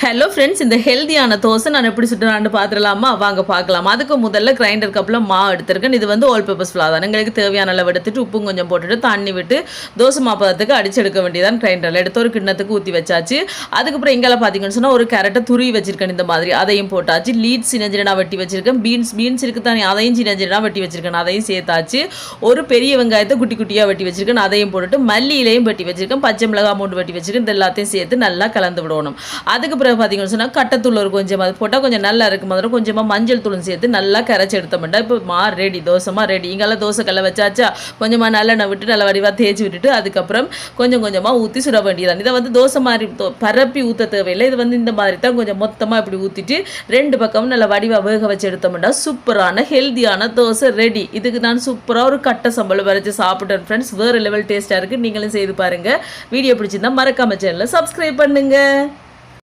Hello friends, இந்த ஹெல்தியான தோசை நான் எப்படி சுட்டுறான்னு பார்த்துடலாமா? வாங்க பார்க்கலாம். அதுக்கு முதல்ல கிரைண்டர் கப்பில் மாவு எடுத்துருக்கேன். இது வந்து ஆல் பர்பஸ் ஃப்ளார் தான். எங்களுக்கு தேவையான அளவு எடுத்துட்டு உப்பும் கொஞ்சம் போட்டுட்டு தண்ணி விட்டு தோசை மாப்பதத்துக்கு அடிச்சு எடுக்க வேண்டியதான். கிரைண்டரில் எடுத்து ஒரு கிண்ணத்துக்கு ஊற்றி வச்சாச்சு. அதுக்கப்புறம் எங்கெல்லாம் பார்த்தீங்கன்னு சொன்னால் ஒரு கேரட்டை துருவி வச்சிருக்கேன். இந்த மாதிரி அதையும் போட்டாச்சு. லீட்ஸ் சின்ன வெட்டி வச்சிருக்கேன். பீன்ஸ் இருக்கு தானே, அதையும் சின்ன வெட்டி வச்சிருக்கேன். அதையும் சேர்த்தாச்சு. ஒரு பெரிய வெங்காயத்தை குட்டி குட்டியாக வெட்டி வச்சிருக்கேன். அதையும் போட்டுட்டு மல்லியிலையும் வெட்டி வச்சிருக்கேன். பச்சை மிளகாய் மூண்டு வெட்டி வச்சிருக்கேன். இது எல்லாத்தையும் சேர்த்து நல்லா கலந்து விடணும். அதுக்கப்புறம் பார்த்தீங்கன்னு சொன்னால் கட்டத்தூள் ஒரு கொஞ்சம் அது போட்டால் கொஞ்சம் நல்லா இருக்கும். மாதிரி கொஞ்சமாக மஞ்சள் தூளும் சேர்த்து நல்லா கரைச்சி எடுத்தோம்னா இப்போ ரெடி, தோசைமா ரெடி. இங்கெல்லாம் தோசை கல்லை வச்சாச்சா கொஞ்சமாக நல்லெண்ணெய் விட்டு நல்லா வடிவாக தேய்ச்சி விட்டுட்டு அதுக்கப்புறம் கொஞ்சம் கொஞ்சமாக ஊற்றி சுட வேண்டியதான். இதை வந்து தோசை மாதிரி பரப்பி ஊற்ற தேவையில்லை. இது வந்து இந்த மாதிரி தான் கொஞ்சம் மொத்தமாக இப்படி ஊற்றிட்டு ரெண்டு பக்கமும் நல்லா வடிவாக வேக வச்சு எடுத்தோம்னா சூப்பரான ஹெல்தியான தோசை ரெடி. இதுக்கு நான் சூப்பராக ஒரு கட்டை சம்பளம் வரைச்சி சாப்பிட்டேன் ஃப்ரெண்ட்ஸ். வேறு லெவல் டேஸ்ட்டாக இருக்குது. நீங்களும் செய்து பாருங்கள். வீடியோ பிடிச்சிருந்தா மறக்காம சேனலை சப்ஸ்கிரைப் பண்ணுங்கள்.